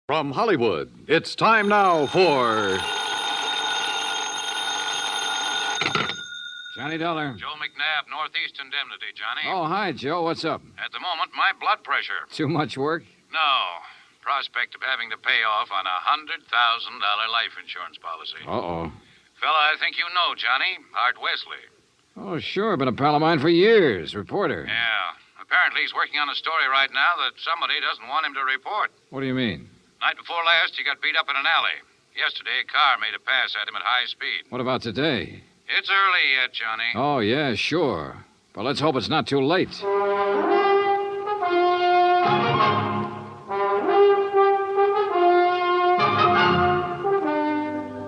From Hollywood, it's time now for... Johnny Dollar. Joe McNabb, Northeast Indemnity, Johnny. Oh, hi, Joe. What's up? At the moment, my blood pressure. Too much work? No. Prospect of having to pay off on a $100,000 life insurance policy. Uh-oh. Fella I think you know, Johnny. Art Wesley. Oh, sure. Been a pal of mine for years. Reporter. Yeah. Apparently he's working on a story right now that somebody doesn't want him to report. What do you mean? Night before last, he got beat up in an alley. Yesterday, a car made a pass at him at high speed. What about today? It's early yet, Johnny. Oh, yeah, sure. But let's hope it's not too late.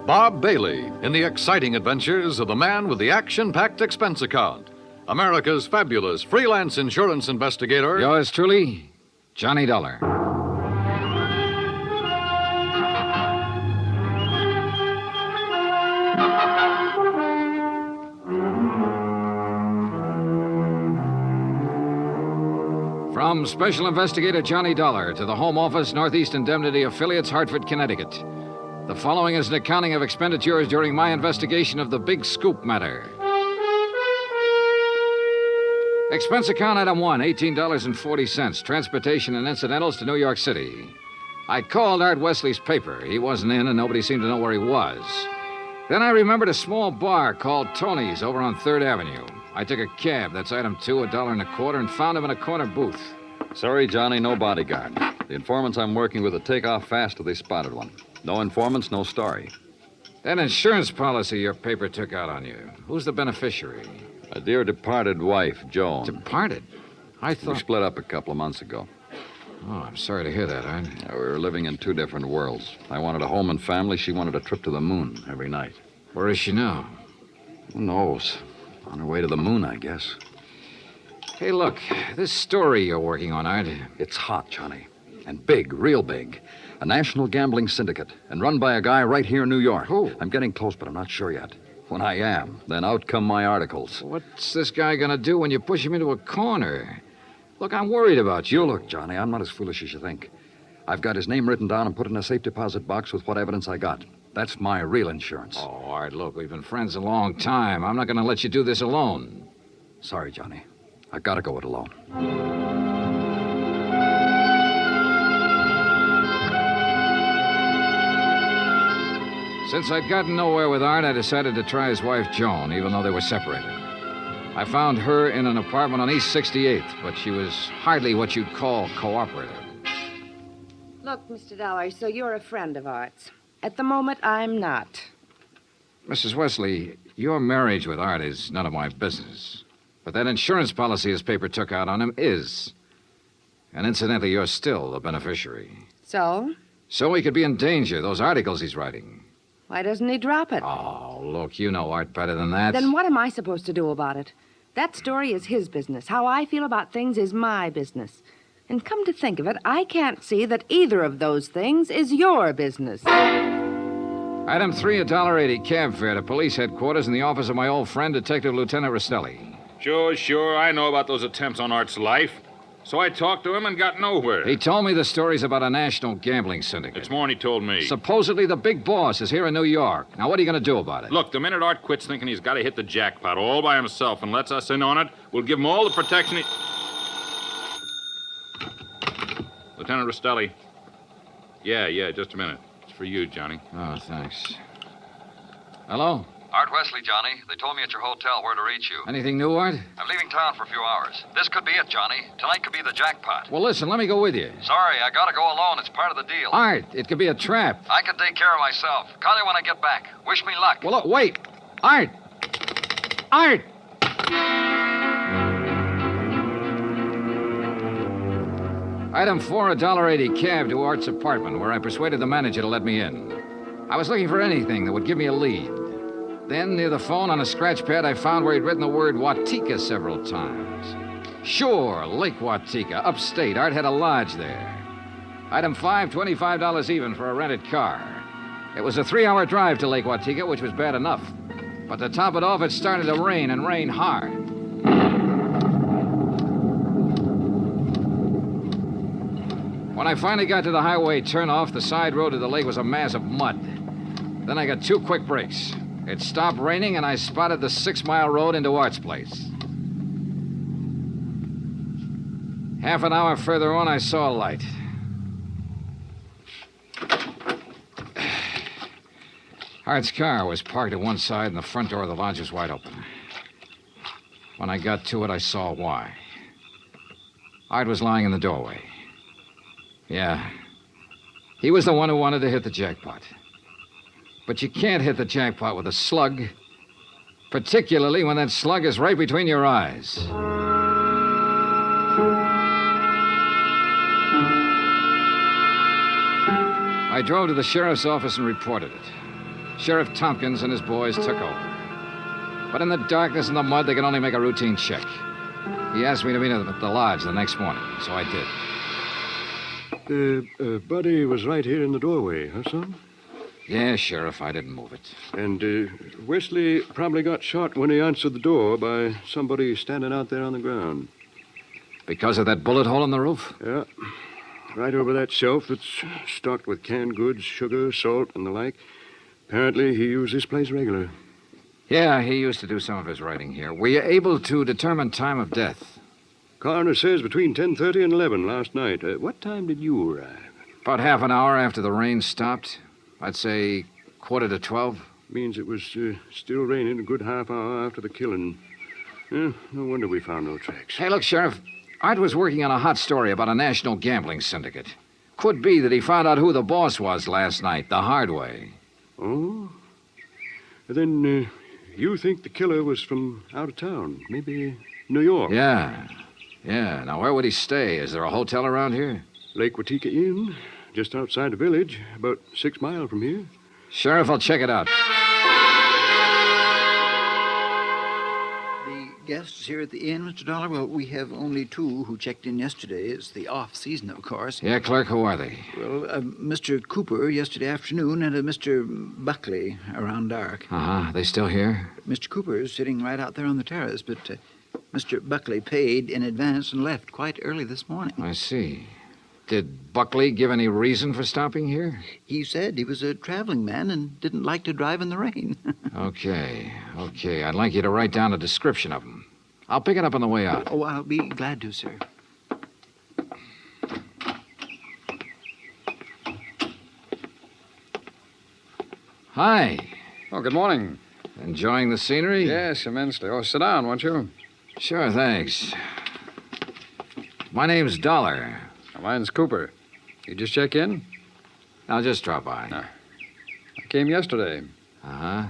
Bob Bailey in the exciting adventures of the man with the action-packed expense account. America's fabulous freelance insurance investigator. Yours truly, Johnny Dollar. From Special Investigator Johnny Dollar to the Home Office, Northeast Indemnity Affiliates, Hartford, Connecticut. The following is an accounting of expenditures during my investigation of the Big Scoop matter. Expense account item 1, $18.40, transportation and incidentals to New York City. I called Art Wesley's paper. He wasn't in, and nobody seemed to know where he was. Then I remembered a small bar called Tony's over on 3rd Avenue. I took a cab, that's item 2, $1.25, and found him in a corner booth. Sorry, Johnny, no bodyguard. The informants I'm working with would take off fast if they spotted one. No informants, no story. That insurance policy your paper took out on you, who's the beneficiary? A dear departed wife, Joan. Departed? I We thought... split up a couple of months ago. Oh, I'm sorry to hear that, Art. We were living in two different worlds. I wanted a home and family. She wanted a trip to the moon every night. Where is she now? Who knows? On her way to the moon, I guess. Hey, look, this story you're working on, Art. It's hot, Johnny. And big, real big. A national gambling syndicate. And run by a guy right here in New York. Who? I'm getting close, but I'm not sure yet. When I am, then out come my articles. What's this guy gonna do when you push him into a corner? Look, I'm worried about you. You look, Johnny, I'm not as foolish as you think. I've got his name written down and put in a safe deposit box with what evidence I got. That's my real insurance. Oh, Art, look, we've been friends a long time. I'm not gonna let you do this alone. Sorry, Johnny. I've got to go it alone. Since I'd gotten nowhere with Art, I decided to try his wife, Joan, even though they were separated. I found her in an apartment on East 68th, but she was hardly what you'd call cooperative. Look, Mr. Dollar, so you're a friend of Art's. At the moment, I'm not. Mrs. Wesley, your marriage with Art is none of my business. But that insurance policy his paper took out on him is. And incidentally, you're still the beneficiary. So? So he could be in danger, those articles he's writing. Why doesn't he drop it? Oh, look, you know Art better than that. Then what am I supposed to do about it? That story is his business. How I feel about things is my business. And come to think of it, I can't see that either of those things is your business. Item 3, $1.80 cab fare to police headquarters in the office of my old friend, Detective Lieutenant Rastelli. Sure. I know about those attempts on Art's life. So I talked to him and got nowhere. He told me the stories about a national gambling syndicate. It's more than he told me. Supposedly the big boss is here in New York. Now, what are you going to do about it? Look, the minute Art quits thinking he's got to hit the jackpot all by himself and lets us in on it, we'll give him all the protection he... Lieutenant Rastelli. Yeah, just a minute. It's for you, Johnny. Oh, thanks. Hello? Art Wesley, Johnny. They told me at your hotel where to reach you. Anything new, Art? I'm leaving town for a few hours. This could be it, Johnny. Tonight could be the jackpot. Well, listen, let me go with you. Sorry, I gotta go alone. It's part of the deal. Art, it could be a trap. I can take care of myself. Call you when I get back. Wish me luck. Well, look, wait. Art! Art! Item 4, $1.80 cab to Art's apartment, where I persuaded the manager to let me in. I was looking for anything that would give me a lead. Then, near the phone on a scratch pad, I found where he'd written the word Watika several times. Sure, Lake Watika, upstate. Art had a lodge there. Item 5, $25 even for a rented car. It was a 3-hour drive to Lake Watika, which was bad enough. But to top it off, it started to rain, and rain hard. When When I finally got to the highway turnoff, the side road to the lake was a mass of mud. Then I got 2 quick breaks. It stopped raining, and I spotted the 6-mile road into Art's place. Half an hour further on, I saw a light. Art's car was parked at one side, and the front door of the lodge was wide open. When I got to it, I saw why. Art was lying in the doorway. Yeah. He was the one who wanted to hit the jackpot. But you can't hit the jackpot with a slug, particularly when that slug is right between your eyes. I drove to the sheriff's office and reported it. Sheriff Tompkins and his boys took over. But in the darkness and the mud, they could only make a routine check. He asked me to meet him at the lodge the next morning, so I did. Buddy was right here in the doorway, huh, son? Yeah, Sheriff, I didn't move it. And Wesley probably got shot when he answered the door by somebody standing out there on the ground. Because of that bullet hole in the roof? Yeah. Right over that shelf that's stocked with canned goods, sugar, salt, and the like. Apparently, he used this place regular. Yeah, he used to do some of his writing here. Were you able to determine time of death? Coroner says between 10:30 and 11 last night. What time did you arrive? About half an hour after the rain stopped. I'd say 11:45. Means it was still raining a good half hour after the killing. No wonder we found no tracks. Hey, look, Sheriff. Art was working on a hot story about a national gambling syndicate. Could be that he found out who the boss was last night, the hard way. Oh? Then you think the killer was from out of town? Maybe New York? Yeah. Now, where would he stay? Is there a hotel around here? Lake Watika Inn, just outside the village, about 6 miles from here. Sheriff, I'll check it out. Guests here at the inn, Mr. Dollar? Well, we have only 2 who checked in yesterday. It's the off-season, of course. Yeah, clerk, who are they? Well, Mr. Cooper yesterday afternoon and Mr. Buckley around dark. Uh-huh. They still here? Mr. Cooper is sitting right out there on the terrace, but Mr. Buckley paid in advance and left quite early this morning. I see. Did Buckley give any reason for stopping here? He said he was a traveling man and didn't like to drive in the rain. Okay. I'd like you to write down a description of him. I'll pick it up on the way out. Oh, I'll be glad to, sir. Hi. Oh, good morning. Enjoying the scenery? Yes, immensely. Oh, sit down, won't you? Sure, thanks. My name's Dollar. Mine's Cooper. You just check in? I'll just drop by. I came yesterday. Uh-huh.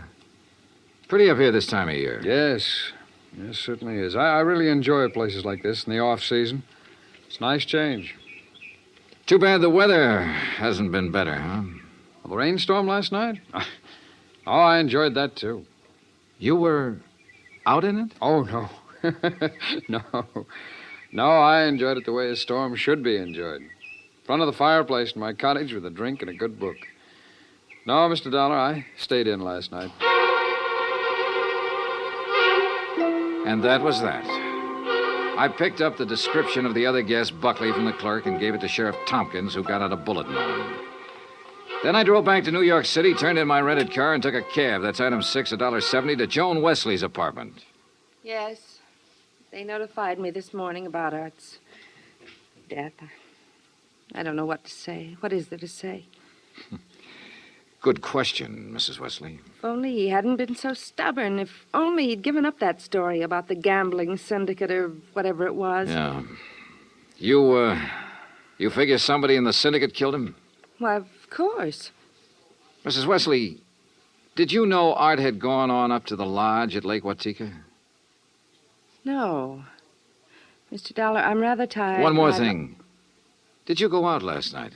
Pretty up here this time of year. Yes, certainly is. I really enjoy places like this in the off-season. It's a nice change. Too bad the weather hasn't been better, huh? Well, the rainstorm last night? Oh, I enjoyed that, too. You were out in it? Oh, no. No, I enjoyed it the way a storm should be enjoyed. In front of the fireplace in my cottage with a drink and a good book. No, Mr. Dollar, I stayed in last night. And that was that. I picked up the description of the other guest, Buckley, from the clerk and gave it to Sheriff Tompkins, who got out a bulletin on him. Then I drove back to New York City, turned in my rented car, and took a cab. That's item 6, $1.70, to Joan Wesley's apartment. Yes. They notified me this morning about Art's death. I don't know what to say. What is there to say? Good question, Mrs. Wesley. If only he hadn't been so stubborn. If only he'd given up that story about the gambling syndicate or whatever it was. Yeah. You figure somebody in the syndicate killed him? Why, of course. Mrs. Wesley, did you know Art had gone on up to the lodge at Lake Watika? No. Mr. Dollar, I'm rather tired. One more thing. Did you go out last night?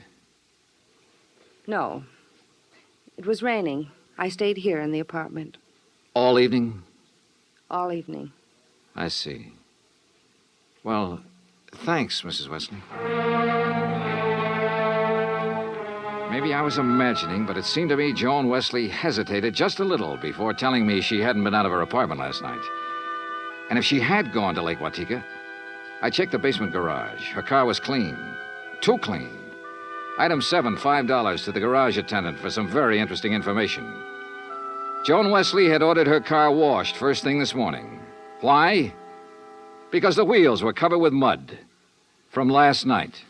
No. It was raining. I stayed here in the apartment. All evening? All evening. I see. Well, thanks, Mrs. Wesley. Maybe I was imagining, but it seemed to me Joan Wesley hesitated just a little before telling me she hadn't been out of her apartment last night. And if she had gone to Lake Watika, I checked the basement garage. Her car was clean. Too clean. Item 7, $5 to the garage attendant for some very interesting information. Joan Wesley had ordered her car washed first thing this morning. Why? Because the wheels were covered with mud from last night.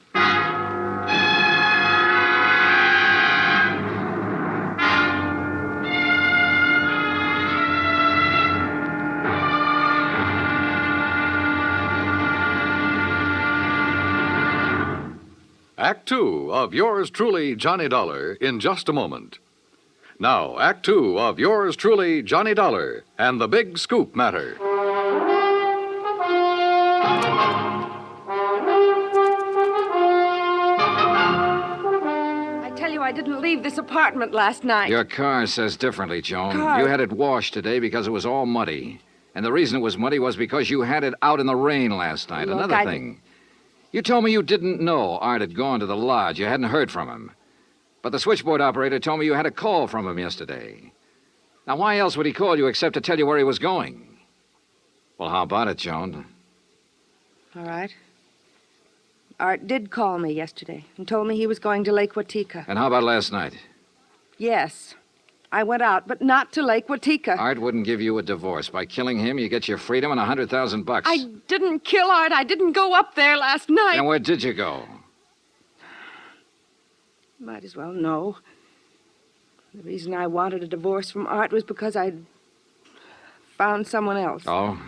Act Two of yours truly, Johnny Dollar, in just a moment. Now, Act Two of yours truly, Johnny Dollar, and the Big Scoop Matter. I tell you, I didn't leave this apartment last night. Your car says differently, Joan. Car? You had it washed today because it was all muddy. And the reason it was muddy was because you had it out in the rain last night. Look, Another thing. You told me you didn't know Art had gone to the lodge. You hadn't heard from him. But the switchboard operator told me you had a call from him yesterday. Now, why else would he call you except to tell you where he was going? Well, how about it, Joan? All right. Art did call me yesterday and told me he was going to Lake Watika. And how about last night? Yes. I went out, but not to Lake Watika. Art wouldn't give you a divorce. By killing him, you get your freedom and $100,000. I didn't kill Art. I didn't go up there last night. And where did you go? Might as well know. The reason I wanted a divorce from Art was because I'd found someone else. Oh?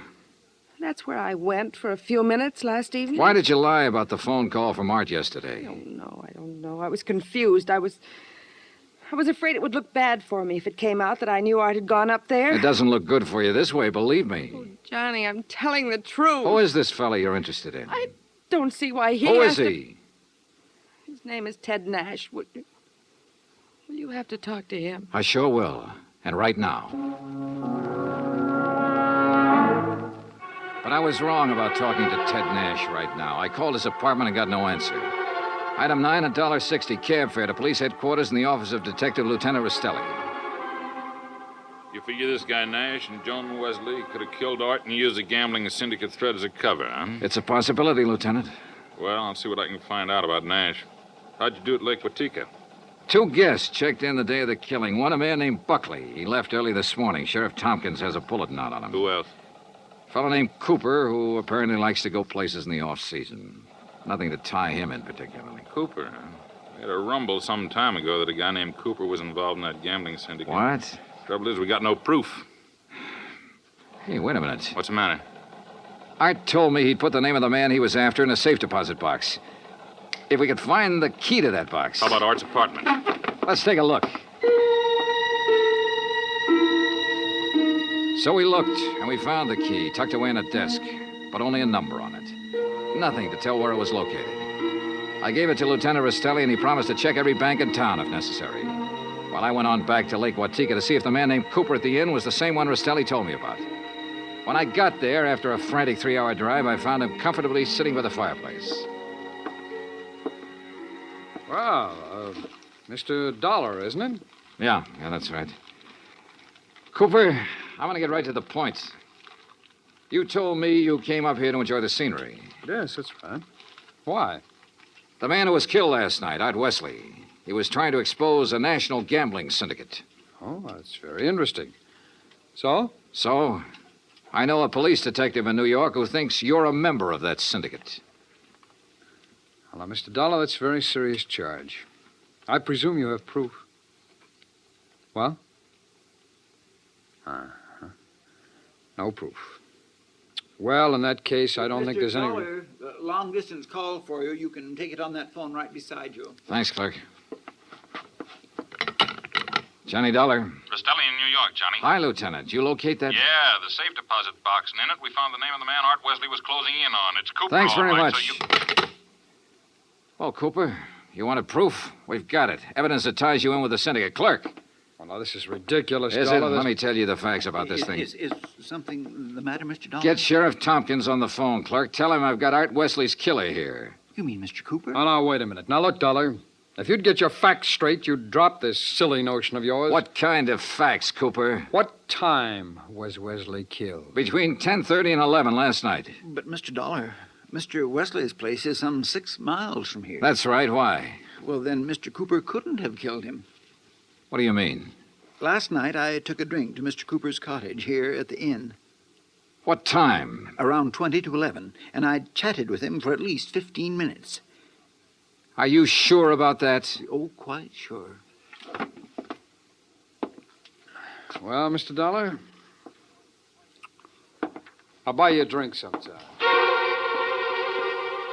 That's where I went for a few minutes last evening. Why did you lie about the phone call from Art yesterday? I don't know. I was confused. I was afraid it would look bad for me if it came out that I knew Art had gone up there. It doesn't look good for you this way, believe me. Oh, Johnny, I'm telling the truth. Who is this fella you're interested in? I don't see why he Who has is to- he? His name is Ted Nash. Will you have to talk to him? I sure will. And right now. But I was wrong about talking to Ted Nash right now. I called his apartment and got no answer. Item 9, $1.60 cab fare to police headquarters in the office of Detective Lieutenant Rastelli. You figure this guy Nash and Joan Wesley could have killed Art and used the gambling syndicate threat as a cover, huh? It's a possibility, Lieutenant. Well, I'll see what I can find out about Nash. How'd you do at Lake Watika? 2 guests checked in the day of the killing. One, a man named Buckley. He left early this morning. Sheriff Tompkins has a bulletin out on him. Who else? A fellow named Cooper, who apparently likes to go places in the off-season. Nothing to tie him in particularly. Cooper, huh? We had a rumble some time ago that a guy named Cooper was involved in that gambling syndicate. What? Trouble is, we got no proof. Hey, wait a minute. What's the matter? Art told me he'd put the name of the man he was after in a safe deposit box. If we could find the key to that box. How about Art's apartment? Let's take a look. So we looked, and we found the key tucked away in a desk, but only a number on it. Nothing to tell where it was located. I gave it to Lieutenant Rastelli, and he promised to check every bank in town if necessary. While I went on back to Lake Watika to see if the man named Cooper at the inn was the same one Rastelli told me about. When I got there, after a frantic 3-hour drive, I found him comfortably sitting by the fireplace. Well, Mr. Dollar, isn't it? Yeah, that's right. Cooper, I want to get right to the point. You told me you came up here to enjoy the scenery. Yes, that's right. Why? The man who was killed last night, Art Wesley, he was trying to expose a national gambling syndicate. Oh, that's very interesting. So? So, I know a police detective in New York who thinks you're a member of that syndicate. Well, now, Mr. Dollar, that's a very serious charge. I presume you have proof. Well? Uh-huh. No proof. Well, in that case, I don't think there's any... Dollar, the long-distance call for you. You can take it on that phone right beside you. Thanks, clerk. Johnny Dollar. Rastelli in New York, Johnny. Hi, Lieutenant. You locate that? Yeah, the safe deposit box, and in it we found the name of the man Art Wesley was closing in on. It's Cooper. Thanks all very right, much. So you... Well, Cooper, you wanted proof? We've got it. Evidence that ties you in with the syndicate. Clerk. Well, now, this is ridiculous, Is it? Dollar. Let me tell you the facts about this thing. Is something the matter, Mr. Dollar? Get Sheriff Tompkins on the phone, clerk. Tell him I've got Art Wesley's killer here. You mean Mr. Cooper? Oh, now, wait a minute. Now, look, Dollar. If you'd get your facts straight, you'd drop this silly notion of yours. What kind of facts, Cooper? What time was Wesley killed? Between 10:30 and 11 last night. But, Mr. Dollar, Mr. Wesley's place is some 6 miles from here. That's right. Why? Well, then Mr. Cooper couldn't have killed him. What do you mean? Last night I took a drink to Mr. Cooper's cottage here at the inn. What time? Around 20 to 11, and I chatted with him for at least 15 minutes. Are you sure about that? Oh, quite sure. Well, Mr. Dollar, I'll buy you a drink sometime.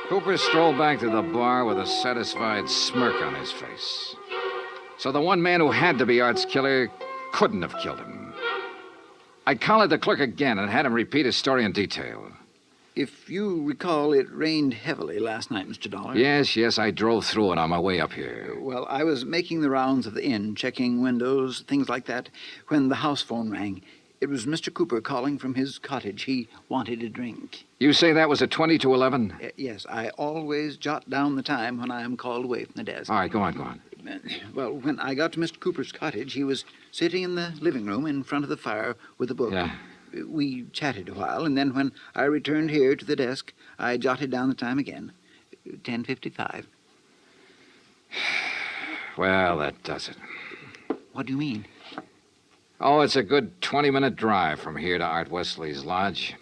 Cooper strolled back to the bar with a satisfied smirk on his face. So the one man who had to be Art's killer couldn't have killed him. I collared the clerk again and had him repeat his story in detail. If you recall, it rained heavily last night, Mr. Dollar. Yes, I drove through it on my way up here. Well, I was making the rounds of the inn, checking windows, things like that, when the house phone rang. It was Mr. Cooper calling from his cottage. He wanted a drink. You say that was at 20 to 11? Yes, I always jot down the time when I am called away from the desk. All right, go on. Well, when I got to Mr. Cooper's cottage, he was sitting in the living room in front of the fire with a book. Yeah. We chatted a while, and then when I returned here to the desk, I jotted down the time again. 10:55. Well, that does it. What do you mean? Oh, it's a good 20-minute drive from here to Art Wesley's lodge.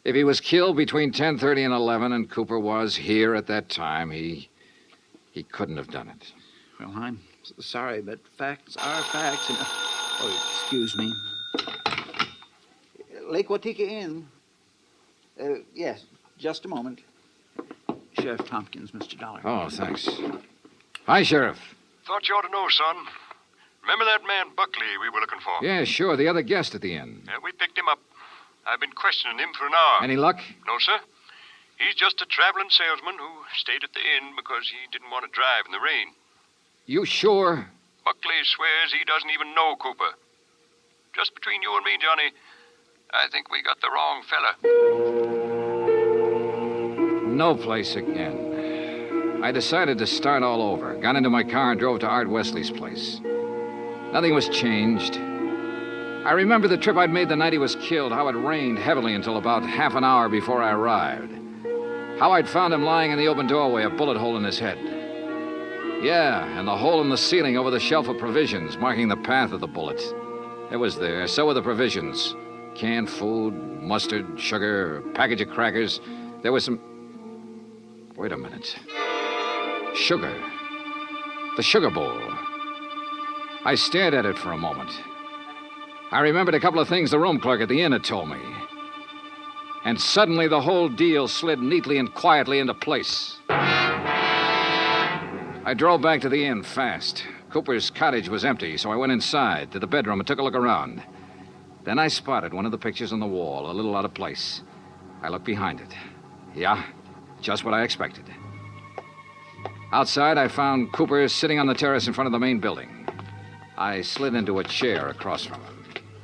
If he was killed between 10:30 and 11 and Cooper was here at that time, he couldn't have done it. Well, I'm sorry, but facts are facts. And... Oh, excuse me. Lake Watika Inn. Yes, just a moment. Sheriff Tompkins, Mr. Dollar. Oh, thanks. Hi, Sheriff. Thought you ought to know, son. Remember that man Buckley we were looking for? Yeah, sure, the other guest at the inn. We picked him up. I've been questioning him for an hour. Any luck? No, sir. He's just a traveling salesman who stayed at the inn because he didn't want to drive in the rain. You sure? Buckley swears he doesn't even know Cooper. Just between you and me, Johnny, I think we got the wrong fella. No place again. I decided to start all over. Got into my car and drove to Art Wesley's place. Nothing was changed. I remember the trip I'd made the night he was killed, how it rained heavily until about half an hour before I arrived. How I'd found him lying in the open doorway, a bullet hole in his head. Yeah, and the hole in the ceiling over the shelf of provisions, marking the path of the bullet. It was there. So were the provisions. Canned food, mustard, sugar, a package of crackers. There was some... Wait a minute. Sugar. The sugar bowl. I stared at it for a moment. I remembered a couple of things the room clerk at the inn had told me. And suddenly the whole deal slid neatly and quietly into place. I drove back to the inn fast. Cooper's cottage was empty, so I went inside to the bedroom and took a look around. Then I spotted one of the pictures on the wall, a little out of place. I looked behind it. Yeah, just what I expected. Outside, I found Cooper sitting on the terrace in front of the main building. I slid into a chair across from him.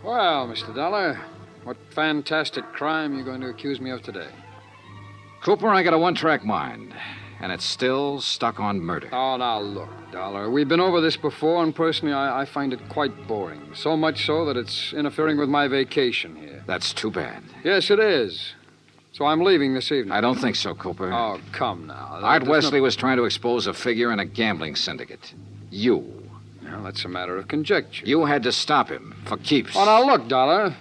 Well, Mr. Dollar, what fantastic crime are you going to accuse me of today? Cooper, I got a one-track mind, and it's still stuck on murder. Oh, now look, Dollar. We've been over this before, and personally, I find it quite boring. So much so that it's interfering with my vacation here. That's too bad. Yes, it is. So I'm leaving this evening. I don't think so, Cooper. Oh, come now. Art Wesley was trying to expose a figure in a gambling syndicate. You. Well, that's a matter of conjecture. You had to stop him, for keeps. Oh, now look, Dollar.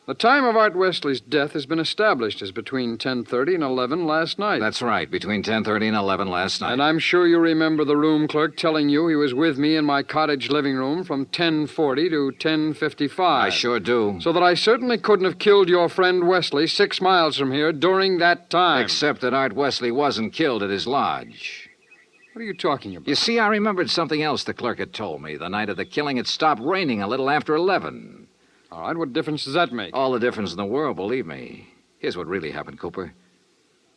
The time of Art Wesley's death has been established as between 10:30 and 11 last night. That's right, between 10:30 and 11 last night. And I'm sure you remember the room clerk telling you he was with me in my cottage living room from 10:40 to 10:55. I sure do. So that I certainly couldn't have killed your friend Wesley 6 miles from here during that time. Except that Art Wesley wasn't killed at his lodge. What are you talking about? You see, I remembered something else the clerk had told me. The night of the killing, it stopped raining a little after 11. All right, what difference does that make? All the difference in the world, believe me. Here's what really happened, Cooper.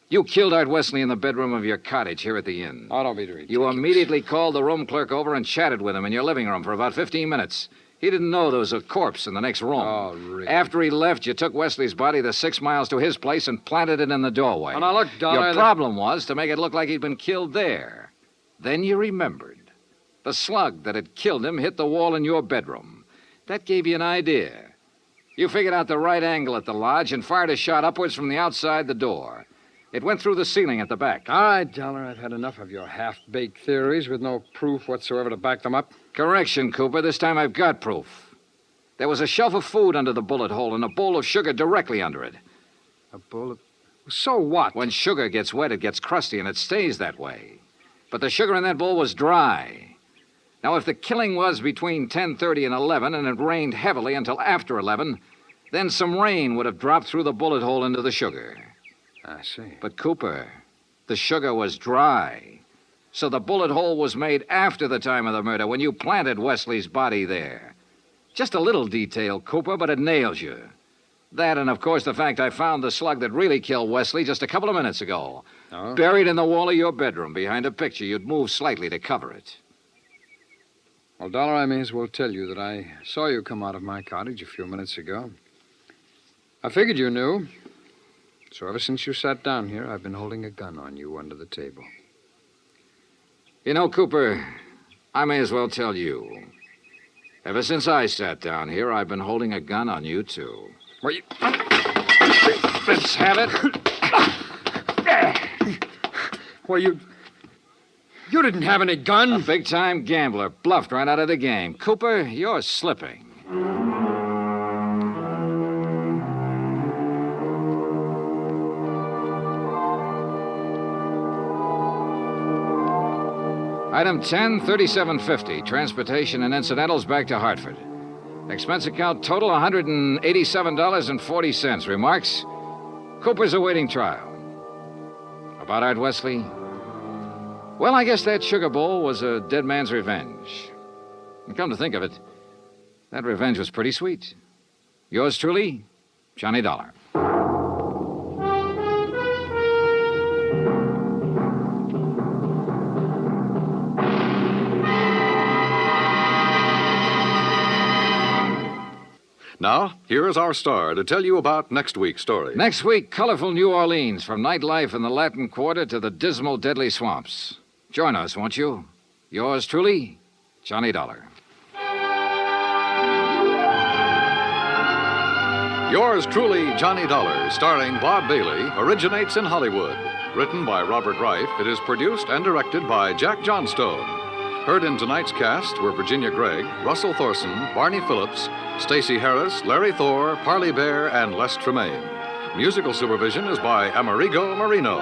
You killed Art Wesley in the bedroom of your cottage here at the inn. Oh, don't be ridiculous. You immediately called the room clerk over and chatted with him in your living room for about 15 minutes. He didn't know there was a corpse in the next room. Oh, really? After he left, you took Wesley's body the 6 miles to his place and planted it in the doorway. Oh, now look, Dollar... Your problem was to make it look like he'd been killed there. Then you remembered. The slug that had killed him hit the wall in your bedroom. That gave you an idea. You figured out the right angle at the lodge and fired a shot upwards from the outside the door. It went through the ceiling at the back. All right, Dollar, I've had enough of your half-baked theories with no proof whatsoever to back them up. Correction, Cooper. This time I've got proof. There was a shelf of food under the bullet hole and a bowl of sugar directly under it. A bullet? So what? When sugar gets wet, it gets crusty, and it stays that way. But the sugar in that bowl was dry. Now, if the killing was between 10:30 and 11, and it rained heavily until after 11, then some rain would have dropped through the bullet hole into the sugar. I see. But, Cooper, the sugar was dry. So the bullet hole was made after the time of the murder, when you planted Wesley's body there. Just a little detail, Cooper, but it nails you. That and, of course, the fact I found the slug that really killed Wesley just a couple of minutes ago. Oh? Buried in the wall of your bedroom behind a picture you'd moved slightly to cover it. Well, Dollar, I may as well tell you that I saw you come out of my cottage a few minutes ago. I figured you knew. So ever since you sat down here, I've been holding a gun on you under the table. You know, Cooper, I may as well tell you. Ever since I sat down here, I've been holding a gun on you, too. Well, you... Let's have it. Well, you didn't have any gun. A big-time gambler bluffed right out of the game. Cooper, you're slipping. Item 10, $37.50. Transportation and incidentals back to Hartford. Expense account total $187.40. Remarks? Cooper's awaiting trial. About Art Wesley? Well, I guess that sugar bowl was a dead man's revenge. And come to think of it, that revenge was pretty sweet. Yours truly, Johnny Dollar. Now, here is our star to tell you about next week's story. Next week, colorful New Orleans, from nightlife in the Latin Quarter to the dismal, deadly swamps. Join us, won't you? Yours truly, Johnny Dollar. Yours truly, Johnny Dollar, starring Bob Bailey, originates in Hollywood. Written by Robert Reif, it is produced and directed by Jack Johnstone. Heard in tonight's cast were Virginia Gregg, Russell Thorson, Barney Phillips, Stacey Harris, Larry Thor, Parley Bear, and Les Tremaine. Musical supervision is by Amerigo Marino.